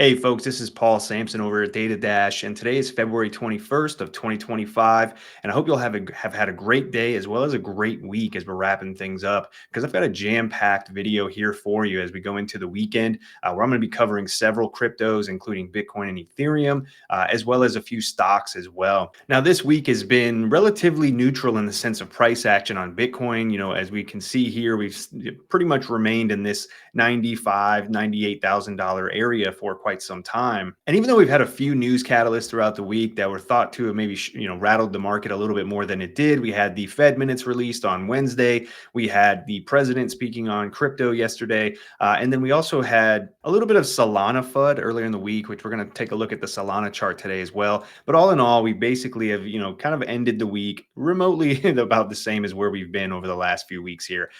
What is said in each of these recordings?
Hey folks, this is Paul Sampson over at DataDash, and today is February 21st of 2025, and I hope you'll have had a great day as well as a great week as we're wrapping things up, because I've got a jam-packed video here for you as we go into the weekend, where I'm going to be covering several cryptos, including Bitcoin and Ethereum, as well as a few stocks as well. Now, this week has been relatively neutral in the sense of price action on Bitcoin. As we can see here, we've pretty much remained in this $95,000, $98,000 area for quite some time. And even though we've had a few news catalysts throughout the week that were thought to have maybe rattled the market a little bit more than it did, we had the Fed minutes released on Wednesday. We had the president speaking on crypto yesterday, and then we also had a little bit of Solana FUD earlier in the week, which we're going to take a look at the Solana chart today as well. But all in all, we basically have kind of ended the week remotely about the same as where we've been over the last few weeks here,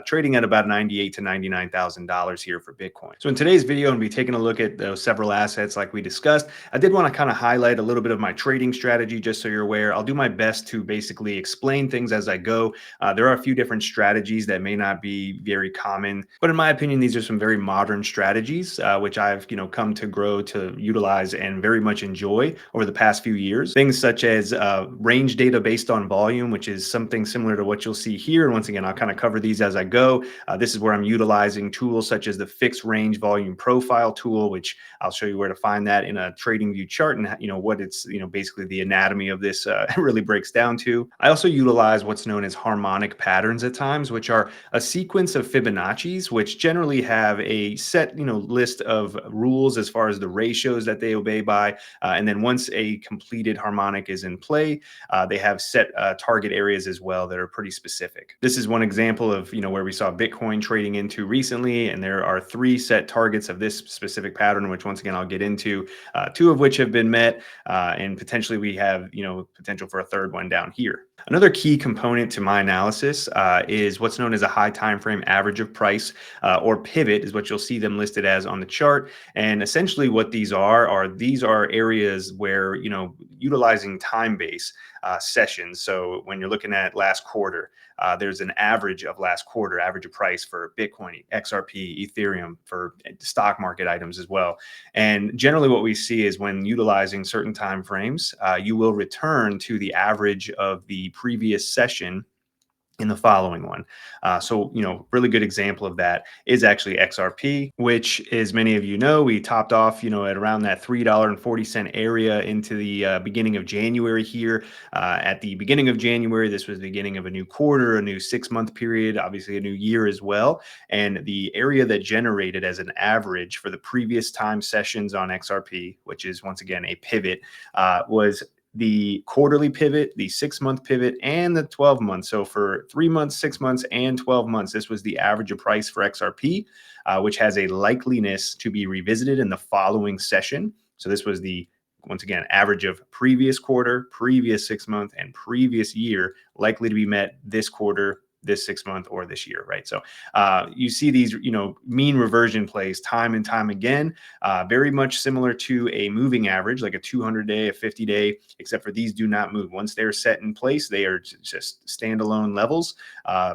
trading at about $98,000 to $99,000 here for Bitcoin. So in today's video, I'm going to be taking a look at those several assets like we discussed. I did want to kind of highlight a little bit of my trading strategy, just so you're aware. I'll do my best to basically explain things as I go. There are a few different strategies that may not be very common, but in my opinion, these are some very modern strategies, which I've come to grow to utilize and very much enjoy over the past few years. Things such as range data based on volume, which is something similar to what you'll see here. And once again, I'll kind of cover these as I go. This is where I'm utilizing tools such as the fixed range volume profile tool, which I'll show you where to find that in a trading view chart, and what it's basically the anatomy of this really breaks down to. I also utilize what's known as harmonic patterns at times, which are a sequence of Fibonacci's, which generally have a set list of rules as far as the ratios that they obey by, and then once a completed harmonic is in play, they have set target areas as well that are pretty specific. This is one example of where we saw Bitcoin trading into recently, and there are 3 set targets of this specific pattern, which once again I'll get into, 2 of which have been met, and potentially we have potential for a third one down here. Another key component to my analysis is what's known as a high time frame average of price, or pivot is what you'll see them listed as on the chart. And essentially what these are areas where utilizing time base sessions. So when you're looking at last quarter, there's an average of last quarter, average of price for Bitcoin, XRP, Ethereum, for stock market items as well. And generally what we see is when utilizing certain time frames, you will return to the average of the previous session in the following one. So, really good example of that is actually XRP, which, as many of you know, we topped off, at around that $3.40 area into the beginning of January here. At the beginning of January, this was the beginning of a new quarter, a new 6-month period, obviously a new year as well. And the area that generated as an average for the previous time sessions on XRP, which is once again a pivot, was the quarterly pivot, the 6-month pivot, and the 12 months. So for 3 months, 6 months, and 12 months, this was the average of price for XRP, which has a likeliness to be revisited in the following session. So this was the, once again, average of previous quarter, previous 6-month, and previous year, likely to be met this quarter, this 6-month, or this year, right? So you see these, mean reversion plays time and time again, very much similar to a moving average, like a 200-day, a 50-day, except for these do not move. Once they're set in place, they are just standalone levels,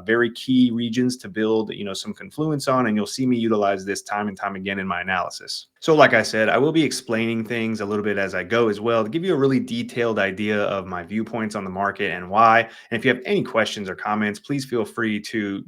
very key regions to build, some confluence on, and you'll see me utilize this time and time again in my analysis. So like I said, I will be explaining things a little bit as I go as well to give you a really detailed idea of my viewpoints on the market and why. And if you have any questions or comments, please feel free to,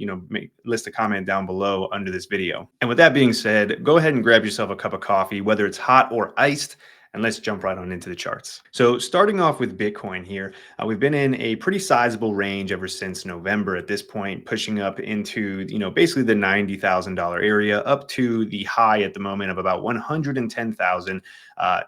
list a comment down below under this video. And with that being said, go ahead and grab yourself a cup of coffee, whether it's hot or iced, and let's jump right on into the charts. So starting off with Bitcoin here, we've been in a pretty sizable range ever since November at this point, pushing up into, basically the $90,000 area, up to the high at the moment of about 110,000,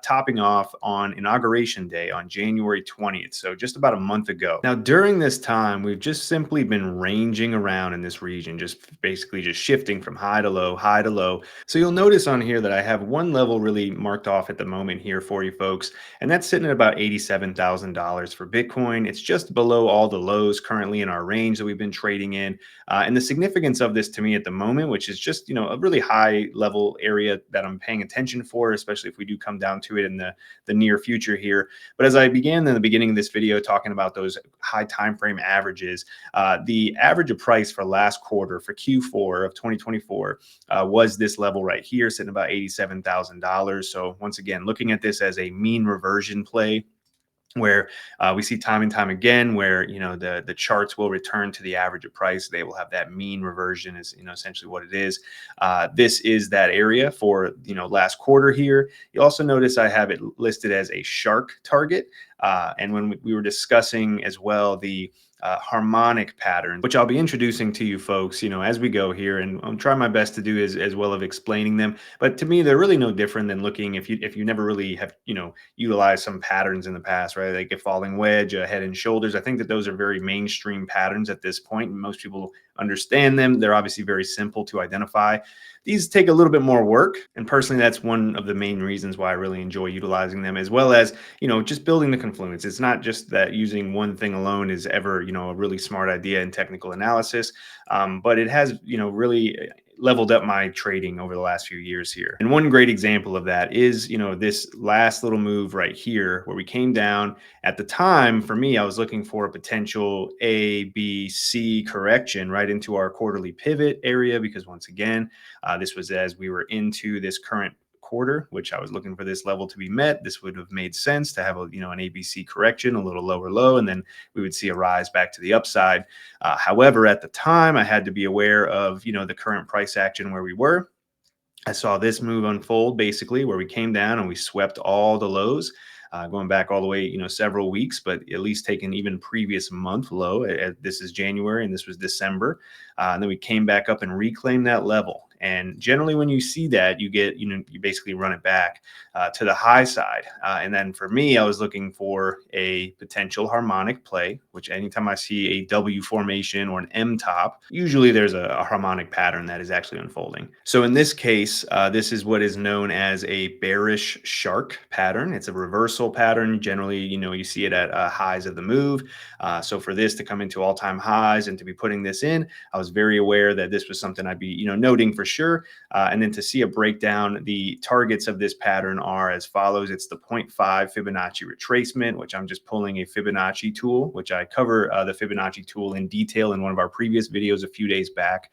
topping off on Inauguration Day on January 20th. So just about a month ago. Now, during this time, we've just simply been ranging around in this region, just basically just shifting from high to low, high to low. So you'll notice on here that I have one level really marked off at the moment here here for you folks, and that's sitting at about $87,000 for Bitcoin. It's just below all the lows currently in our range that we've been trading in. And the significance of this to me at the moment, which is just, a really high level area that I'm paying attention for, especially if we do come down to it in the near future here. But as I began in the beginning of this video talking about those high time frame averages, the average of price for last quarter for Q4 of 2024 was this level right here, sitting about $87,000. So once again, looking at this as a mean reversion play, where we see time and time again where the charts will return to the average of price. They will have that mean reversion is essentially what it is. This is that area for last quarter here. You also notice I have it listed as a shark target, and when we were discussing as well the harmonic pattern, which I'll be introducing to you folks, as we go here, and I'm trying my best to do as well of explaining them. But to me, they're really no different than looking if you never really have utilized some patterns in the past, right? Like a falling wedge, a head and shoulders. I think that those are very mainstream patterns at this point, and most people understand them. They're obviously very simple to identify. These take a little bit more work, and personally, that's one of the main reasons why I really enjoy utilizing them, as well as just building the confluence. It's not just that using one thing alone is ever a really smart idea in technical analysis, but it has really leveled up my trading over the last few years here. And one great example of that is this last little move right here, where we came down. At the time, for me, I was looking for a potential A, B, C correction right into our quarterly pivot area, because once again, this was as we were into this current quarter, which I was looking for this level to be met. This would have made sense to have an ABC correction, a little lower low, and then we would see a rise back to the upside. However, at the time, I had to be aware of the current price action where we were. I saw this move unfold basically where we came down and we swept all the lows, going back all the way, several weeks, but at least taking even previous month low. This is January and this was December. And then we came back up and reclaimed that level. And generally, when you see that, you get, you basically run it back to the high side. And then for me, I was looking for a potential harmonic play, which anytime I see a W formation or an M top, usually there's a harmonic pattern that is actually unfolding. So in this case, this is what is known as a bearish shark pattern. It's a reversal pattern. Generally, you see it at highs of the move. So for this to come into all-time highs and to be putting this in, I was very aware that this was something I'd be, noting for sure. And then to see a breakdown, the targets of this pattern are as follows. It's the 0.5 Fibonacci retracement, which I'm just pulling a Fibonacci tool, which I cover the Fibonacci tool in detail in one of our previous videos a few days back.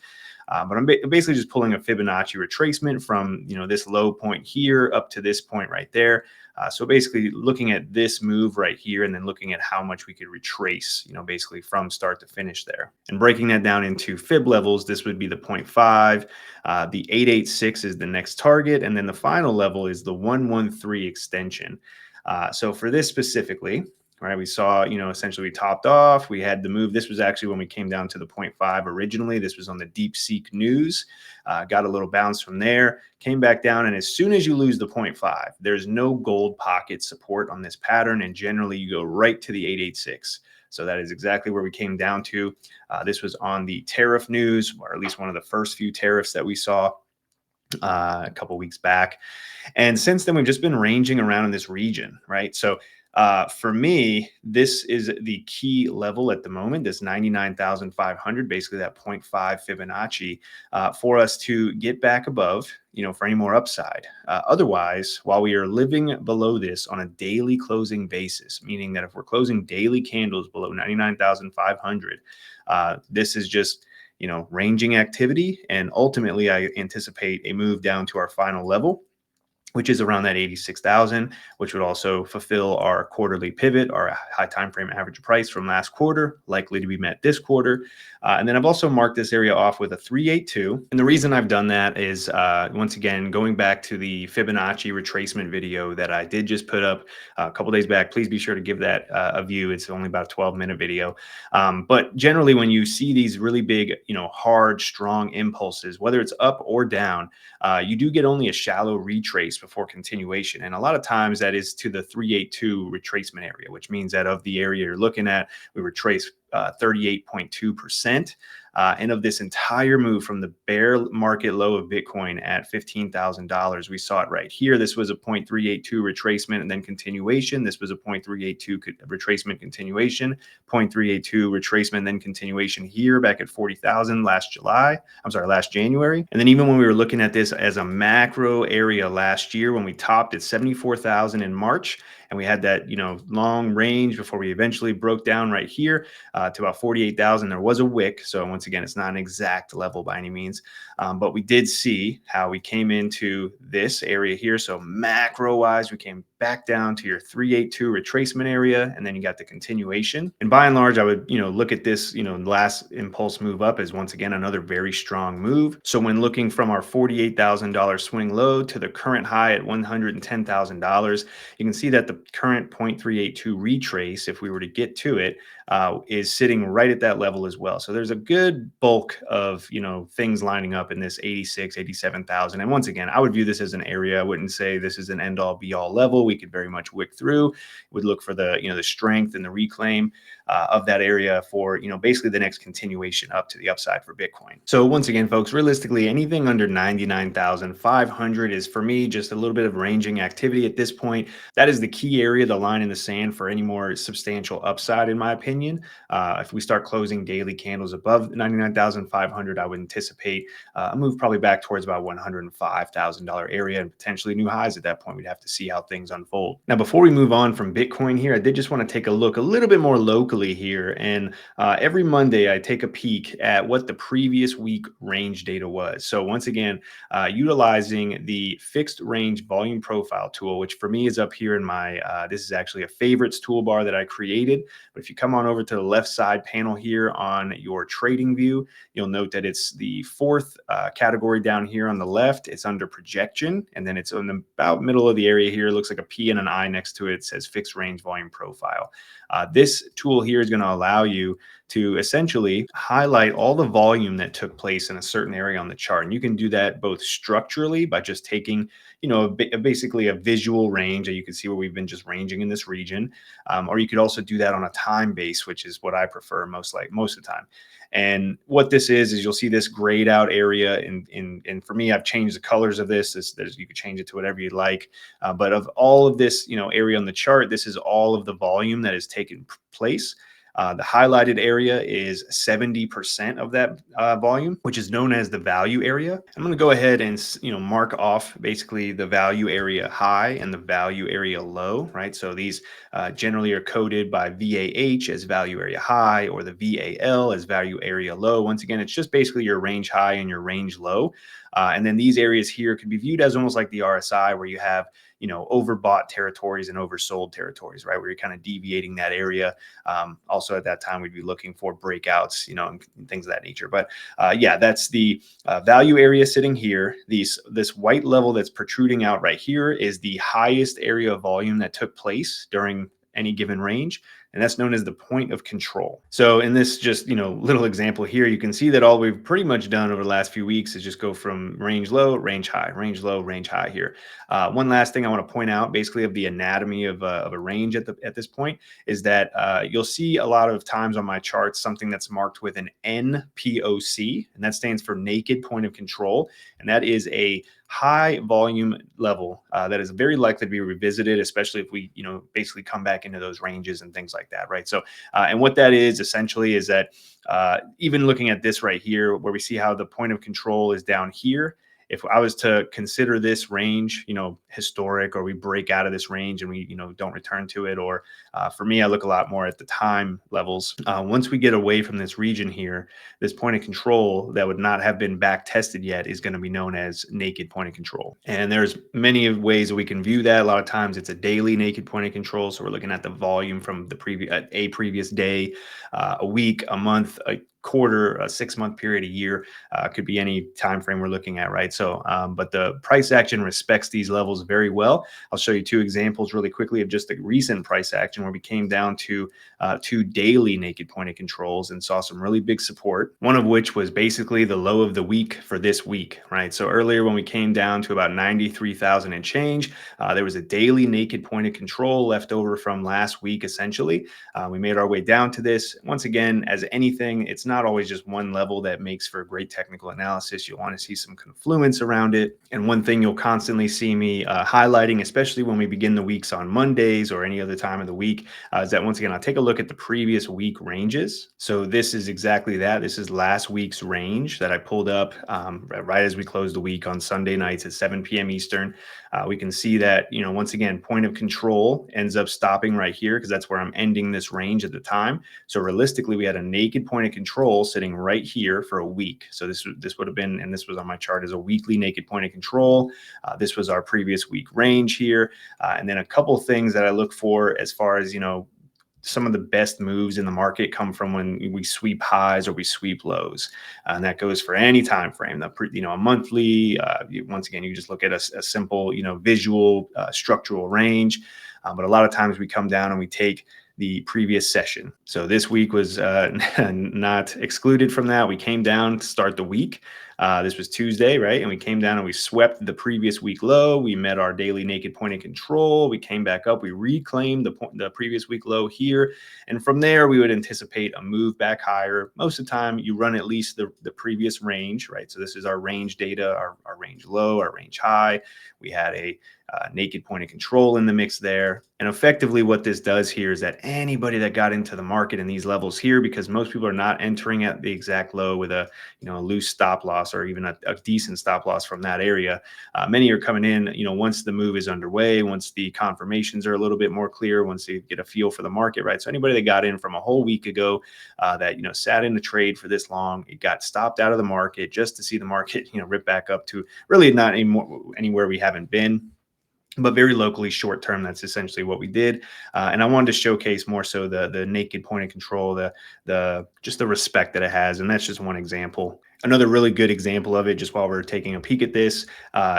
But I'm basically just pulling a Fibonacci retracement from this low point here up to this point right there. So basically looking at this move right here and then looking at how much we could retrace, basically from start to finish there. And breaking that down into fib levels, this would be the 0.5. The 886 is the next target. And then the final level is the 113 extension. So for this specifically, right, we saw, essentially we topped off. We had the move. This was actually when we came down to the 0.5 originally. This was on the DeepSeek news. Got a little bounce from there, came back down. And as soon as you lose the 0.5, there's no gold pocket support on this pattern. And generally you go right to the 886. So that is exactly where we came down to. This was on the tariff news, or at least one of the first few tariffs that we saw a couple of weeks back. And since then, we've just been ranging around in this region, right? So for me, this is the key level at the moment, this 99,500, basically that 0.5 Fibonacci, for us to get back above, for any more upside. Otherwise, while we are living below this on a daily closing basis, meaning that if we're closing daily candles below 99,500, this is just ranging activity. And ultimately, I anticipate a move down to our final level, which is around that 86,000, which would also fulfill our quarterly pivot, our high time frame average price from last quarter, likely to be met this quarter. And then I've also marked this area off with a 382. And the reason I've done that is, once again, going back to the Fibonacci retracement video that I did just put up a couple days back. Please be sure to give that a view. It's only about a 12-minute video. But generally, when you see these really big, hard, strong impulses, whether it's up or down, you do get only a shallow retrace before continuation. And a lot of times that is to the 382 retracement area, which means that of the area you're looking at, we retrace 38.2%. And of this entire move from the bear market low of Bitcoin at $15,000, we saw it right here. This was a 0.382 retracement and then continuation. This was a 0.382 retracement continuation, 0.382 retracement, then continuation here back at 40,000 last July. I'm sorry, last January. And then even when we were looking at this as a macro area last year, when we topped at 74,000 in March, and we had that, long range before we eventually broke down right here to about 48,000. There was a wick. So once again, it's not an exact level by any means, but we did see how we came into this area here. So macro wise, we came back down to your 382 retracement area, and then you got the continuation. And by and large, I would, look at this, last impulse move up as once again another very strong move. So when looking from our $48,000 swing low to the current high at $110,000, you can see that the current 0.382 retrace, if we were to get to it, is sitting right at that level as well. So there's a good bulk of, things lining up in this 86, 87,000. And once again, I would view this as an area. I wouldn't say this is an end all be all level. We could very much wick through. Would look for the, the strength and the reclaim of that area for, basically the next continuation up to the upside for Bitcoin. So once again, folks, realistically, anything under 99,500 is for me just a little bit of ranging activity at this point. That is the key area, the line in the sand for any more substantial upside, in my opinion. If we start closing daily candles above 99,500, I would anticipate a move probably back towards about $105,000 area and potentially new highs at that point. We'd have to see how things unfold. Now, before we move on from Bitcoin here, I did just want to take a look a little bit more locally here. And every Monday, I take a peek at what the previous week range data was. So once again, utilizing the fixed range volume profile tool, which for me is up here in my, this is actually a favorites toolbar that I created. But if you come on over to the left side panel here on your trading view, you'll note that it's the fourth category down here on the left. It's under projection, and then it's in the about middle of the area here. It looks like a P and an I next to it. It says fixed range volume profile. This tool here is going to allow you to essentially highlight all the volume that took place in a certain area on the chart. And you can do that both structurally by just taking, basically a visual range that you can see where we've been just ranging in this region. Or you could also do that on a time base, which is what I prefer most of the time. And what this is you'll see this grayed out area. And for me, I've changed the colors of this. You could change it to whatever you'd like. But of all of this, area on the chart, this is all of the volume that has taken place. The highlighted area is 70% of that volume, which is known as the value area. I'm going to go ahead and mark off basically the value area high and the value area low, right? So these generally are coded by VAH as value area high or the VAL as value area low. Once again, it's just basically your range high and your range low. And then these areas here could be viewed as almost like the RSI, where you have overbought territories and oversold territories, right? Where you're kind of deviating that area. Also at that time, we'd be looking for breakouts, and things of that nature. But yeah, that's the value area sitting here. This white level that's protruding out right here is the highest area of volume that took place during any given range. And that's known as the point of control. So in this just, little example here, you can see that all we've pretty much done over the last few weeks is just go from range low, range high, range low, range high here. One last thing I want to point out, basically of the anatomy of a range at this point, is that you'll see a lot of times on my charts something that's marked with an NPOC, and that stands for naked point of control. And that is a high volume level that is very likely to be revisited, especially if we, basically come back into those ranges and things like that, right? So, and what that is essentially is that even looking at this right here, where we see how the point of control is down here, if I was to consider this range, historic, or we break out of this range and we, don't return to it, or for me, I look a lot more at the time levels. Once we get away from this region here, this point of control that would not have been back tested yet is going to be known as naked point of control. And there's many ways that we can view that. A lot of times it's a daily naked point of control. So we're looking at the volume from the previous day, a week, a month, quarter, a 6-month period, a year, could be any time frame we're looking at, right? So, but the price action respects these levels very well. I'll show you two examples really quickly of just the recent price action where we came down to two daily naked point of controls and saw some really big support. One of which was basically the low of the week for this week, right? So earlier when we came down to about 93,000 and change, there was a daily naked point of control left over from last week, essentially. We made our way down to this. Once again, as anything, it's not always just one level that makes for great technical analysis. You'll want to see some confluence around it. And one thing you'll constantly see me highlighting, especially when we begin the weeks on Mondays or any other time of the week, is that once again, I'll take a look at the previous week ranges. So this is exactly that. This is last week's range that I pulled up right as we closed the week on Sunday nights at 7 p.m. Eastern. We can see that, once again, point of control ends up stopping right here because that's where I'm ending this range at the time. So realistically, we had a naked point of control sitting right here for a week. So this would have been, and this was on my chart as a weekly naked point of control. This was our previous week range here. And then a couple things that I look for as far as, some of the best moves in the market come from when we sweep highs or we sweep lows, and that goes for any time frame. A monthly. Once again, you just look at a simple, visual structural range, but a lot of times we come down and we take the previous session. So this week was not excluded from that. We came down to start the week. This was Tuesday, right? And we came down and we swept the previous week low. We met our daily naked point of control. We came back up. We reclaimed the previous week low here. And from there, we would anticipate a move back higher. Most of the time, you run at least the previous range, right? So this is our range data, our range low, our range high. We had a naked point of control in the mix there. And effectively what this does here is that anybody that got into the market in these levels here, because most people are not entering at the exact low with a loose stop loss or even a decent stop loss from that area. Many are coming in, once the move is underway, once the confirmations are a little bit more clear, once they get a feel for the market, right? So anybody that got in from a whole week ago that, sat in the trade for this long, it got stopped out of the market just to see the market, rip back up to really not anywhere we haven't been, but very locally short term. That's essentially what we did. And I wanted to showcase more so the naked point of control, just the respect that it has. And that's just one example. Another really good example of it, just while we're taking a peek at this,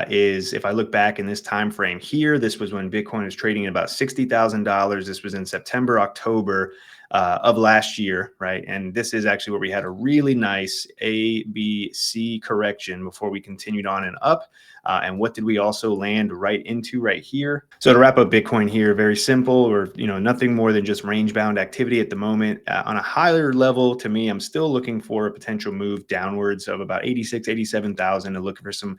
is if I look back in this time frame here, this was when Bitcoin was trading at about $60,000. This was in September, October of last year, right? And this is actually where we had a really nice A, B, C correction before we continued on and up. And what did we also land right into right here? So to wrap up Bitcoin here, very simple, or nothing more than just range bound activity at the moment. On a higher level, to me, I'm still looking for a potential move downwards of about 86, 87,000 and looking for some,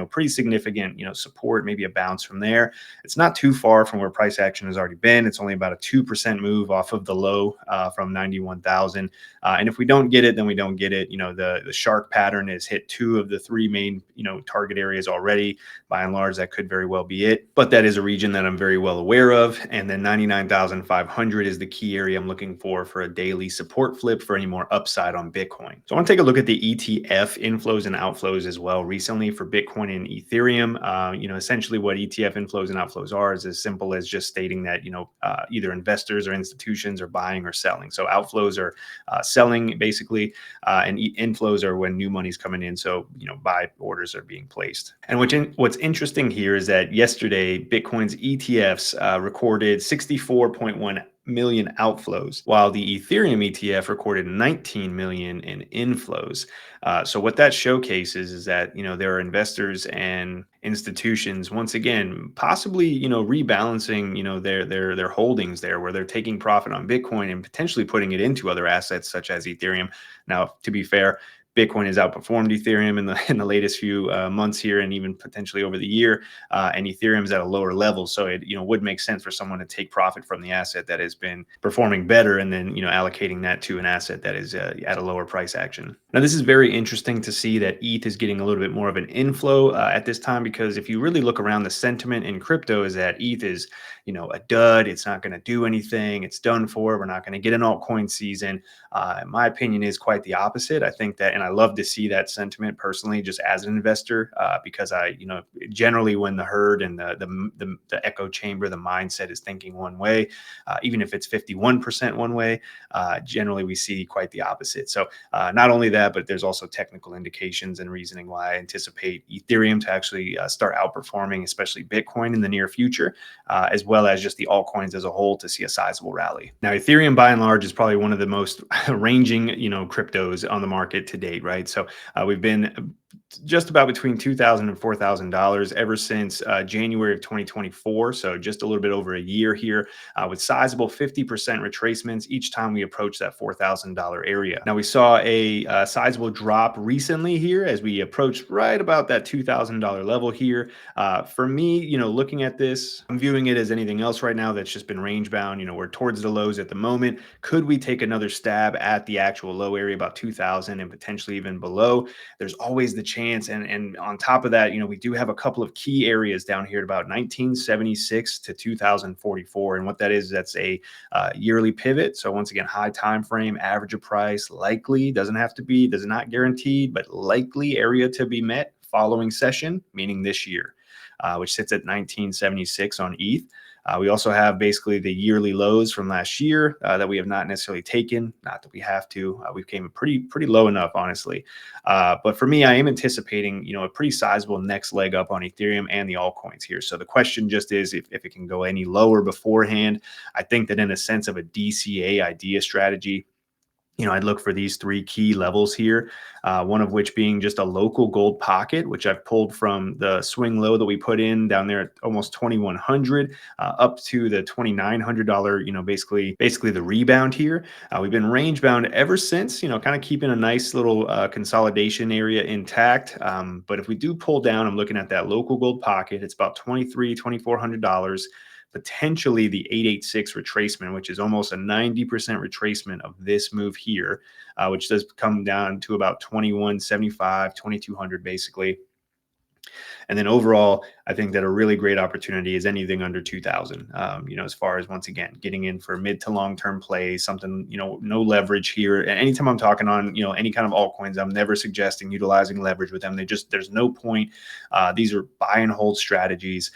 pretty significant, support, maybe a bounce from there. It's not too far from where price action has already been. It's only about a 2% move off of the low from 91,000. And if we don't get it, then we don't get it. The shark pattern has hit two of the three main, target areas already. By and large, that could very well be it. But that is a region that I'm very well aware of. And then 99,500 is the key area I'm looking for a daily support flip for any more upside on Bitcoin. So I want to take a look at the ETF inflows and outflows as well recently for Bitcoin and Ethereum. Essentially what ETF inflows and outflows are is as simple as just stating that, either investors or institutions are buying or selling. So outflows are selling basically, and inflows are when new money's coming in. So, buy orders are being placed. And what's interesting here is that yesterday, Bitcoin's ETFs recorded 64.1 million outflows, while the Ethereum ETF recorded 19 million in inflows. So what that showcases is that, there are investors and institutions, once again, possibly, rebalancing, their holdings there, where they're taking profit on Bitcoin and potentially putting it into other assets such as Ethereum. Now, to be fair, Bitcoin has outperformed Ethereum in the latest few months here, and even potentially over the year. And Ethereum is at a lower level, so it would make sense for someone to take profit from the asset that has been performing better, and then allocating that to an asset that is at a lower price action. Now, this is very interesting to see that ETH is getting a little bit more of an inflow at this time, because if you really look around, the sentiment in crypto is that ETH is a dud. It's not going to do anything. It's done for. We're not going to get an altcoin season. My opinion is quite the opposite. I think that, and I love to see that sentiment personally, just as an investor, because generally when the herd and the echo chamber, the mindset is thinking one way, even if it's 51% one way, generally we see quite the opposite. So not only that, but there's also technical indications and reasoning why I anticipate Ethereum to actually start outperforming, especially Bitcoin in the near future, as well as just the altcoins as a whole to see a sizable rally. Now, Ethereum by and large is probably one of the most ranging, cryptos on the market to date, right? So we've been just about between $2,000 and $4,000 ever since January of 2024. So just a little bit over a year here, with sizable 50% retracements each time we approach that $4,000 area. Now we saw a sizable drop recently here as we approached right about that $2,000 level here. For me, looking at this, I'm viewing it as anything else right now that's just been range bound. We're towards the lows at the moment. Could we take another stab at the actual low area, about 2,000 and potentially even below? There's always the chance. And on top of that, we do have a couple of key areas down here at about 1976 to 2044. And what that is, that's a yearly pivot. So once again, high time frame, average of price, likely, does not guaranteed, but likely area to be met following session, meaning this year, which sits at 1976 on ETH. We also have basically the yearly lows from last year that we have not necessarily taken. Not that we have to. We came pretty low enough, honestly. But for me, I am anticipating, a pretty sizable next leg up on Ethereum and the altcoins here. So the question just is if it can go any lower beforehand. I think that in a sense of a DCA idea strategy, I'd look for these three key levels here, one of which being just a local gold pocket, which I've pulled from the swing low that we put in down there at almost 2,100 up to the $2,900, basically the rebound here. We've been range bound ever since, kind of keeping a nice little consolidation area intact. But if we do pull down, I'm looking at that local gold pocket. It's about $2,400. Potentially the 886 retracement, which is almost a 90% retracement of this move here, which does come down to about 2175, 2200 basically. And then overall, I think that a really great opportunity is anything under 2,000. As far as, once again, getting in for mid to long term plays, something, no leverage here. And anytime I'm talking on, any kind of altcoins, I'm never suggesting utilizing leverage with them. There's no point. These are buy and hold strategies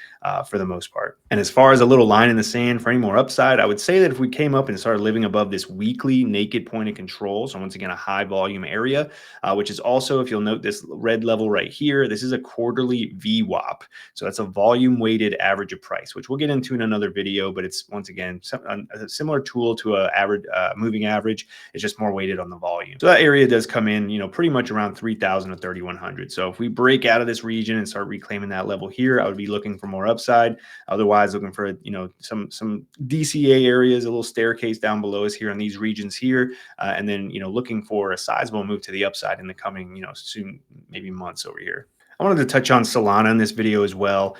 for the most part. And as far as a little line in the sand for any more upside, I would say that if we came up and started living above this weekly naked point of control, so once again, a high volume area, which is also, if you'll note this red level right here, this is a quarterly VWAP. So that's a volume weighted average of price, which we'll get into in another video, but it's once again a similar tool to a average moving average. It's just more weighted on the volume. So that area does come in, pretty much around 3,000 to 3,100. So if we break out of this region and start reclaiming that level here, I would be looking for more upside. Otherwise, looking for, some DCA areas, a little staircase down below us here in these regions here. And then, looking for a sizable move to the upside in the coming, soon, maybe months over here. I wanted to touch on Solana in this video as well.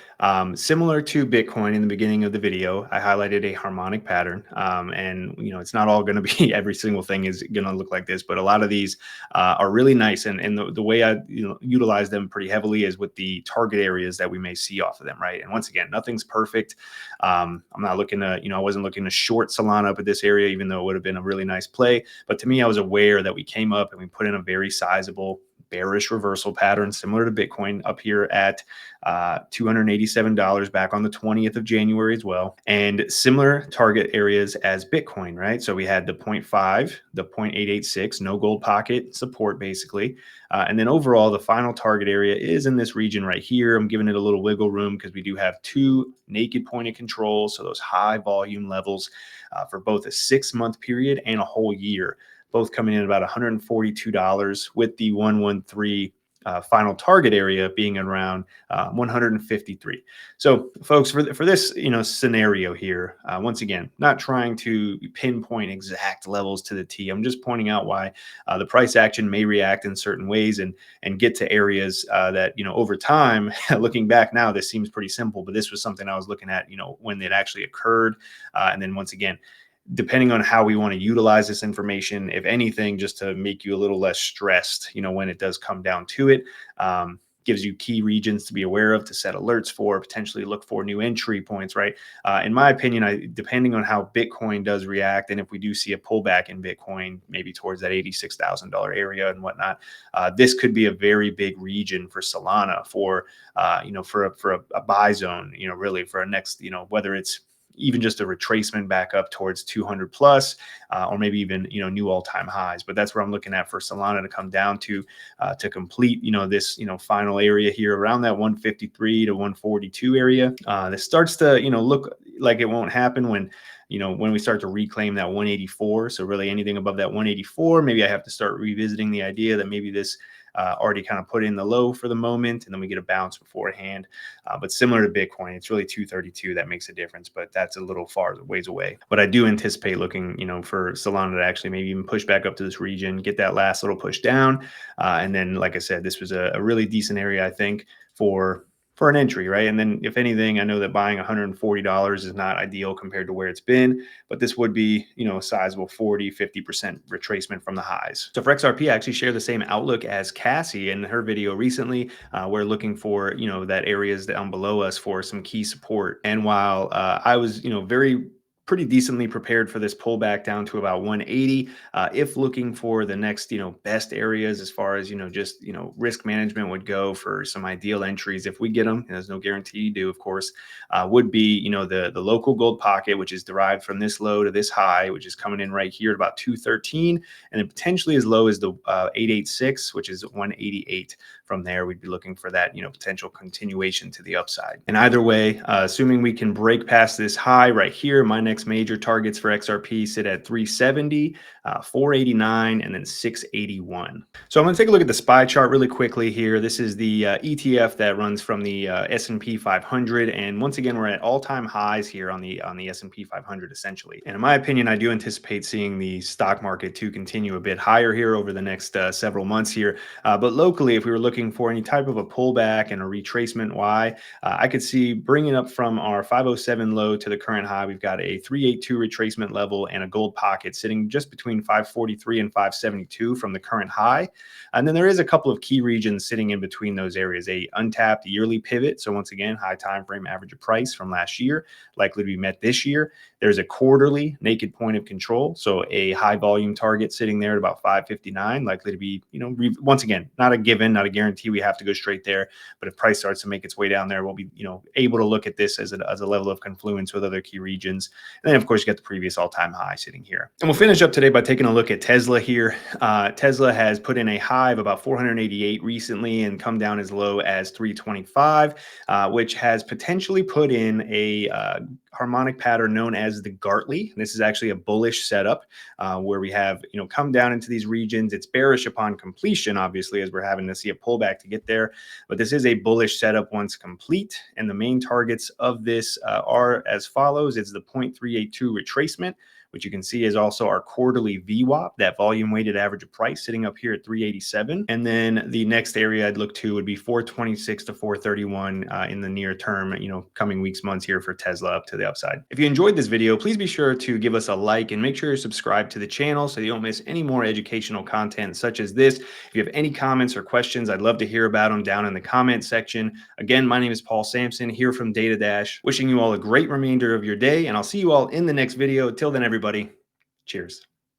Similar to Bitcoin in the beginning of the video, I highlighted a harmonic pattern. And, it's not all going to be every single thing is going to look like this, but a lot of these are really nice. And the way I utilize them pretty heavily is with the target areas that we may see off of them, right? And once again, nothing's perfect. I'm not looking to, I wasn't looking to short Solana up at this area, even though it would have been a really nice play. But to me, I was aware that we came up and we put in a very sizable bearish reversal pattern similar to Bitcoin up here at $287 back on the 20th of January as well, and similar target areas as Bitcoin, right? So we had the 0.5, the 0.886, no gold pocket support basically. And then overall, the final target area is in this region right here. I'm giving it a little wiggle room because we do have two naked point of control. So those high volume levels for both a 6-month period and a whole year, both coming in at about $142 with the 113 final target area being around 153. So folks, for this scenario here, once again, not trying to pinpoint exact levels to the T. I'm just pointing out why the price action may react in certain ways and get to areas that over time, looking back now, this seems pretty simple, but this was something I was looking at when it actually occurred. And then once again, depending on how we want to utilize this information, if anything, just to make you a little less stressed, when it does come down to it. gives you key regions to be aware of, to set alerts for, potentially look for new entry points, right? In my opinion, depending on how Bitcoin does react, and if we do see a pullback in Bitcoin, maybe towards that $86,000 area and whatnot, this could be a very big region for Solana, for for a buy zone, really for a next, whether it's even just a retracement back up towards 200 plus, or maybe even new all-time highs. But that's where I'm looking at for Solana to come down to complete this final area here around that 153 to 142 area. This starts to look like it won't happen when we start to reclaim that 184. So really anything above that 184, maybe I have to start revisiting the idea that maybe this already kind of put in the low for the moment, and then we get a bounce beforehand. But similar to Bitcoin, it's really 232 that makes a difference, but that's a little far ways away. But I do anticipate looking, for Solana to actually maybe even push back up to this region, get that last little push down. And then, like I said, this was a really decent area, I think, for an entry, right? And then if anything, I know that buying $140 is not ideal compared to where it's been, but this would be, a sizable 40-50% retracement from the highs. So for XRP, I actually share the same outlook as Cassie in her video recently. We're looking for, that areas down below us for some key support. And while I was, pretty decently prepared for this pullback down to about 180. If looking for the next, best areas as far as, just, risk management would go for some ideal entries, if we get them, and there's no guarantee you do, of course, would be, the local gold pocket, which is derived from this low to this high, which is coming in right here at about 213, and then potentially as low as the 886, which is 188. From there, we'd be looking for that, potential continuation to the upside. And either way, assuming we can break past this high right here, my next major targets for XRP sit at 370, 489, and then 681. So I'm going to take a look at the SPY chart really quickly here. This is the ETF that runs from the S&P 500, and once again, we're at all-time highs here on the S&P 500 essentially. And in my opinion, I do anticipate seeing the stock market to continue a bit higher here over the next several months here. But locally, if we were looking for any type of a pullback and a retracement Y, I could see bringing up from our 507 low to the current high, we've got a 382 retracement level and a gold pocket sitting just between 543 and 572 from the current high. And then there is a couple of key regions sitting in between those areas, a untapped yearly pivot. So once again, high time frame average of price from last year, likely to be met this year. There's a quarterly naked point of control. So a high volume target sitting there at about 559, likely to be, once again, not a given, not a guarantee we have to go straight there. But if price starts to make its way down there, we'll be, able to look at this as a level of confluence with other key regions. And then, of course, you get the previous all-time high sitting here. And we'll finish up today by taking a look at Tesla here. Tesla has put in a high of about 488 recently and come down as low as 325, which has potentially put in a harmonic pattern known as the Gartley. This is actually a bullish setup where we have, come down into these regions. It's bearish upon completion, obviously, as we're having to see a pullback to get there. But this is a bullish setup once complete. And the main targets of this are as follows. It's the 0.382 retracement, which you can see is also our quarterly VWAP, that volume weighted average of price sitting up here at 387. And then the next area I'd look to would be 426 to 431 in the near term, coming weeks, months here for Tesla up to the upside. If you enjoyed this video, please be sure to give us a like and make sure you're subscribed to the channel so you don't miss any more educational content such as this. If you have any comments or questions, I'd love to hear about them down in the comment section. Again, my name is Paul Sampson here from DataDash, wishing you all a great remainder of your day, and I'll see you all in the next video. Till then, everybody, cheers.